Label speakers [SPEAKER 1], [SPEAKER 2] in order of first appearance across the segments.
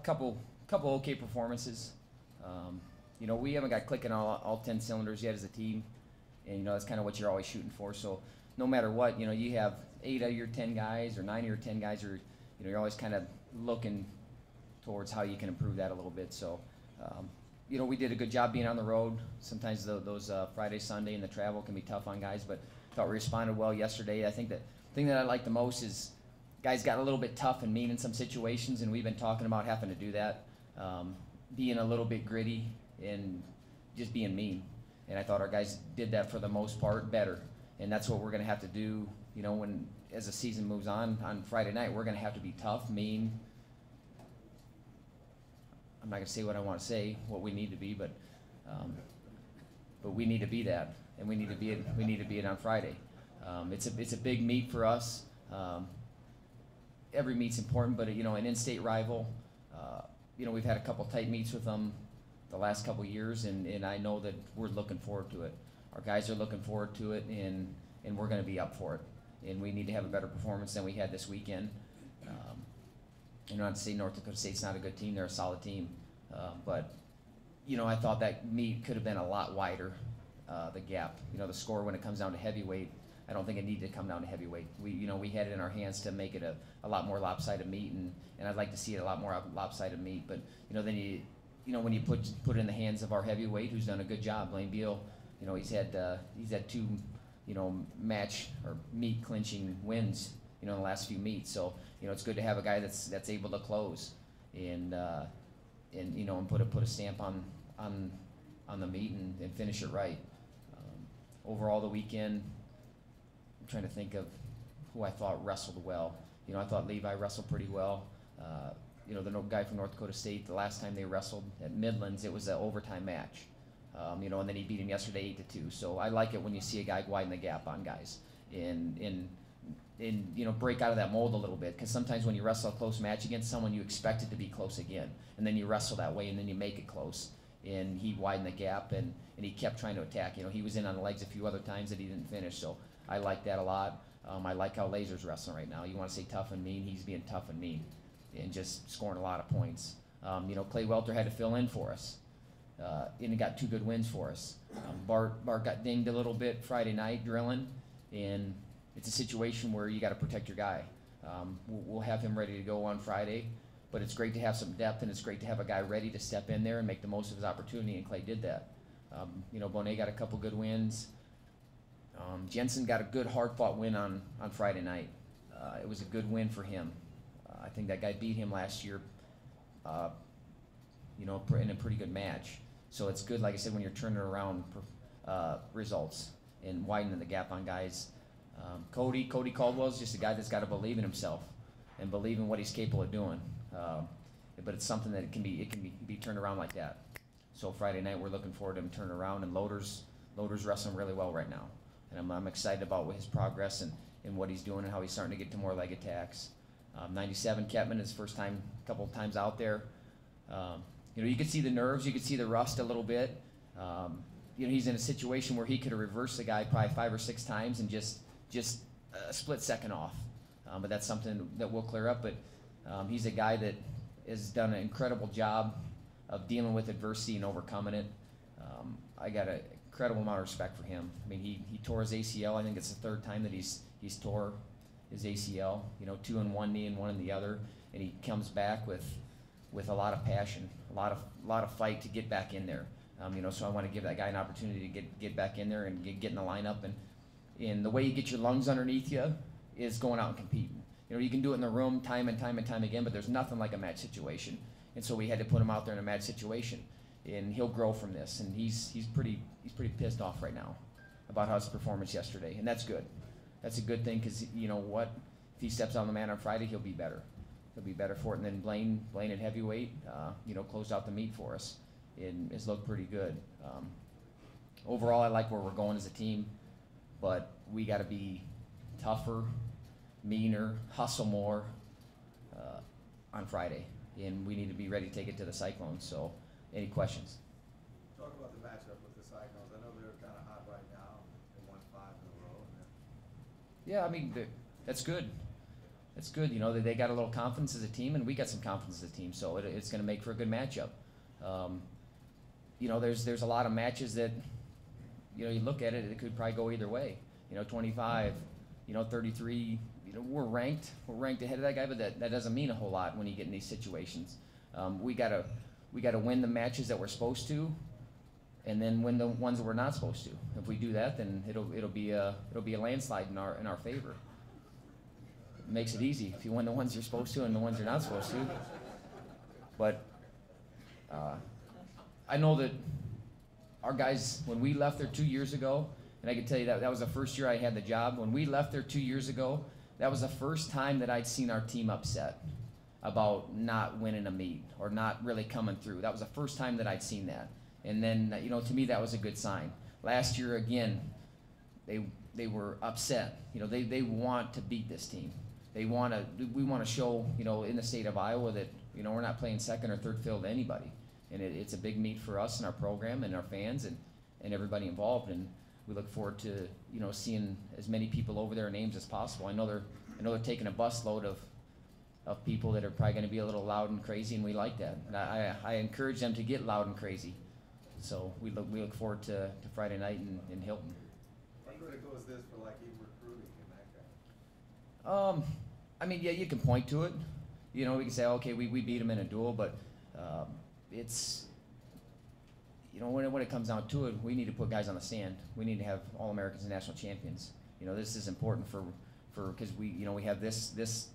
[SPEAKER 1] Couple okay performances. We haven't got clicking all 10 cylinders yet as a team, and that's kind of what you're always shooting for. So no matter what, you have 8 of your 10 guys or 9 of your 10 guys are, you're always kind of looking towards how you can improve that a little bit. So, we did a good job being on the road. Sometimes those Friday, Sunday, and the travel can be tough on guys, but thought we responded well yesterday. I think the thing that I like the most is guys got a little bit tough and mean in some situations, and we've been talking about having to do that, being a little bit gritty and just being mean. And I thought our guys did that for the most part better, and that's what we're going to have to do. When as the season moves on Friday night, we're going to have to be tough, mean. I'm not going to say what I want to say, what we need to be, but we need to be that, and we need to be it on Friday. It's a big meet for us. Every meet's important, but an in-state rival. We've had a couple tight meets with them the last couple years, and I know that we're looking forward to it. Our guys are looking forward to it, and we're going to be up for it. And we need to have a better performance than we had this weekend. Not to say North Dakota State's not a good team; they're a solid team. But I thought that meet could have been a lot wider. The gap, the score when it comes down to heavyweight. I don't think it needed to come down to heavyweight. We had it in our hands to make it a lot more lopsided meet, and I'd like to see it a lot more lopsided meet. But then when you put it in the hands of our heavyweight, who's done a good job, Blaine Beal. He's had 2 match or meet clinching wins in the last few meets. So it's good to have a guy that's able to close and put a stamp on the meet and finish it right. Overall, the weekend, I'm trying to think of who I thought wrestled well. I thought Levi wrestled pretty well. The guy from North Dakota State, the last time they wrestled at Midlands, it was an overtime match. And then he beat him yesterday 8-2. So I like it when you see a guy widen the gap on guys and break out of that mold a little bit. Because sometimes when you wrestle a close match against someone, you expect it to be close again, and then you wrestle that way, and then you make it close. And he widened the gap, and he kept trying to attack. He was in on the legs a few other times that he didn't finish. So I like that a lot. I like how Laser's wrestling right now. You want to say tough and mean, he's being tough and mean and just scoring a lot of points. Clay Welter had to fill in for us, and he got 2 good wins for us. Bart got dinged a little bit Friday night drilling, and it's a situation where you got to protect your guy. We'll have him ready to go on Friday, but it's great to have some depth, and it's great to have a guy ready to step in there and make the most of his opportunity, and Clay did that. Bonet got a couple good wins. Jensen got a good hard-fought win on Friday night. It was a good win for him. I think that guy beat him last year, in a pretty good match. So it's good, like I said, when you're turning around results and widening the gap on guys. Cody Caldwell's just a guy that's got to believe in himself and believe in what he's capable of doing. But it's something that it can be turned around like that. So Friday night we're looking forward to him turning around, and Loader's wrestling really well right now. And I'm excited about his progress and what he's doing and how he's starting to get to more leg attacks. 97 Ketman, his first time, a couple of times out there. You could see the nerves, you could see the rust a little bit. He's in a situation where he could have reversed the guy probably 5 or 6 times and just a split second off. But that's something that we'll clear up. But he's a guy that has done an incredible job of dealing with adversity and overcoming it. I got an incredible amount of respect for him. I mean, he tore his ACL. I think it's the 3rd time that he's tore his ACL. 2 in one knee and 1 in the other, and he comes back with a lot of passion, a lot of fight to get back in there. So I want to give that guy an opportunity to get back in there and get in the lineup. And the way you get your lungs underneath you is going out and competing. You can do it in the room time and time again, but there's nothing like a match situation. And so we had to put him out there in a match situation, and he'll grow from this. And he's pretty pissed off right now about his performance yesterday, and that's good. That's a good thing, because you know what? If he steps on the mat on Friday, he'll be better. He'll be better for it. And then Blaine at heavyweight, closed out the meet for us and has looked pretty good. Overall, I like where we're going as a team, but we got to be tougher, meaner, hustle more on Friday, and we need to be ready to take it to the Cyclones. So, any questions?
[SPEAKER 2] Talk about the matchup with the Cyclones. I know they're kind of hot right now. They won 5 in a row.
[SPEAKER 1] Yeah, I mean, that's good. it's good. You know, they got a little confidence as a team, and we got some confidence as a team. So it's going to make for a good matchup. You know, there's a lot of matches that, you know, you look at it, it could probably go either way. You know, 25, you know, 33. You know, we're ranked ahead of that guy, but that doesn't mean a whole lot when you get in these situations. We gotta win the matches that we're supposed to, and then win the ones that we're not supposed to. If we do that, then it'll be a landslide in our favor. It makes it easy if you win the ones you're supposed to and the ones you're not supposed to. But I know that our guys, when we left there 2 years ago, and I can tell you that was the first year I had the job. When we left there 2 years ago, that was the first time that I'd seen our team upset about not winning a meet or not really coming through. That was the first time that I'd seen that. And then, you know, to me that was a good sign. Last year, again, they were upset. You know, they want to beat this team. We want to show, you know, in the state of Iowa that, you know, we're not playing second or third fiddle to anybody. And it's a big meet for us and our program and our fans and everybody involved. And we look forward to, you know, seeing as many people over there in Ames as possible. I know they're taking a busload of people that are probably going to be a little loud and crazy, and we like that. And I encourage them to get loud and crazy. So we look forward to Friday night in Hilton.
[SPEAKER 2] How critical is this for like even recruiting and that kind of?
[SPEAKER 1] I mean, yeah, you can point to it. You know, we can say, okay, we beat them in a duel, but it's, you know, when it comes down to it, we need to put guys on the stand. We need to have All-Americans and national champions. You know, this is important for because we have this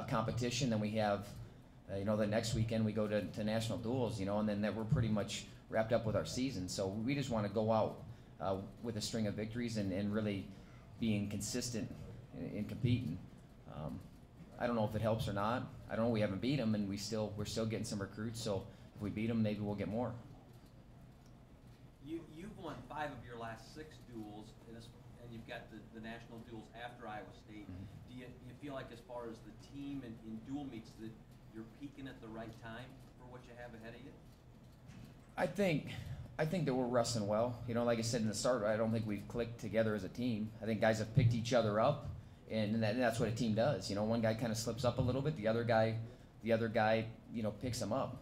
[SPEAKER 1] competition, then we have, you know, the next weekend we go to national duels, you know, and then that we're pretty much wrapped up with our season. So we just want to go out with a string of victories and really being consistent in competing. I don't know if it helps or not. I don't know. We haven't beat them, and we're still getting some recruits. So if we beat them, maybe we'll get more.
[SPEAKER 3] You've won 5 of your last 6 duels, and you've got the national duels after Iowa State.
[SPEAKER 1] Mm-hmm.
[SPEAKER 3] Do you feel like, as far as the team and in dual meets, that you're peaking at the right time for what you have ahead of you?
[SPEAKER 1] I think that we're wrestling well. You know, like I said in the start, I don't think we've clicked together as a team. I think guys have picked each other up, and that's what a team does. You know, one guy kind of slips up a little bit, the other guy, you know, picks him up.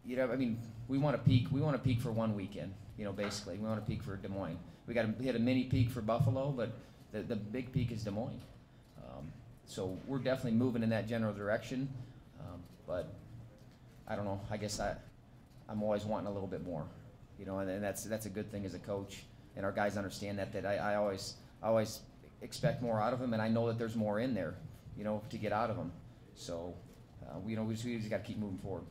[SPEAKER 1] You know, I mean, we want to peak. We want to peak for one weekend. You know, basically, we want to peak for Des Moines. We got to hit a mini peak for Buffalo, but the big peak is Des Moines. So we're definitely moving in that general direction, but I don't know. I guess I'm always wanting a little bit more, you know, and that's a good thing as a coach, and our guys understand that I always expect more out of them, and I know that there's more in there, you know, to get out of them. So, you know, we just got to keep moving forward.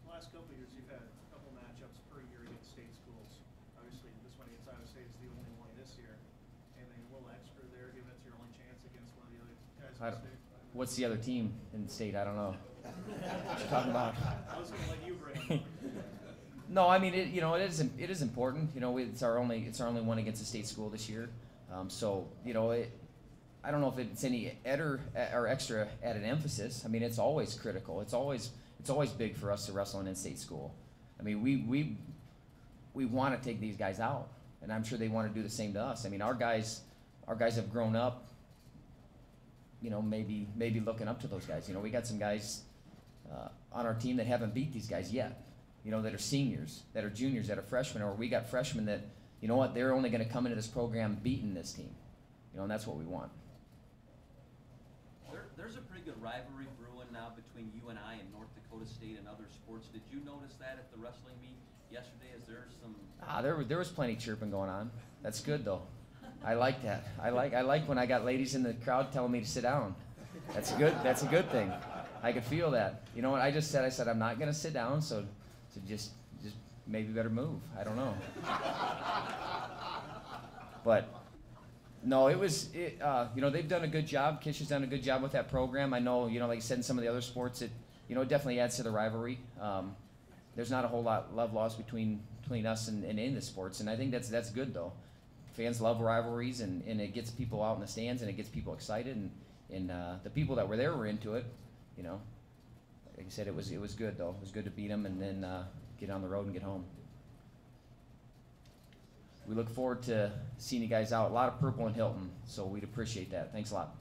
[SPEAKER 4] The last couple of years, you've had a couple matchups per year against state schools. Obviously, this one against Iowa State is the only one this year. Anything a little extra there, given it's your only chance against one of the other guys in the state?
[SPEAKER 1] What's the other team in the state? I don't know. What you talking about?
[SPEAKER 4] I was going to let you bring it.
[SPEAKER 1] No, I mean, it is important. You know, it's our only one against a state school this year. So, you know, I don't know if it's any or extra added emphasis. I mean, it's always critical. It's always big for us to wrestle an in-state school. I mean, we want to take these guys out, and I'm sure they want to do the same to us. I mean, our guys have grown up. You know, maybe looking up to those guys. You know, we got some guys on our team that haven't beat these guys yet. You know, that are seniors, that are juniors, that are freshmen, or we got freshmen that, you know what, they're only going to come into this program beating this team. You know, and that's what we want.
[SPEAKER 3] There's a pretty good rivalry brewing now between you and I and North Dakota State and other sports. Did you notice that at the wrestling meet yesterday? Is there some?
[SPEAKER 1] There was plenty chirping going on. That's good though. I like that. I like when I got ladies in the crowd telling me to sit down. That's good. That's a good thing. I could feel that. You know what I just said? I said I'm not going to sit down. So just maybe better move. I don't know. But no, you know, they've done a good job. Kish has done a good job with that program. I know, you know, like I said, in some of the other sports, it definitely adds to the rivalry. There's not a whole lot love lost between us and in the sports, and I think that's good though. Fans love rivalries, and it gets people out in the stands, and it gets people excited, and the people that were there were into it. You know, like I said, it was good though. It was good to beat them and then get on the road and get home. we look forward to seeing you guys out. A lot of purple in Hilton, so we'd appreciate that. Thanks a lot.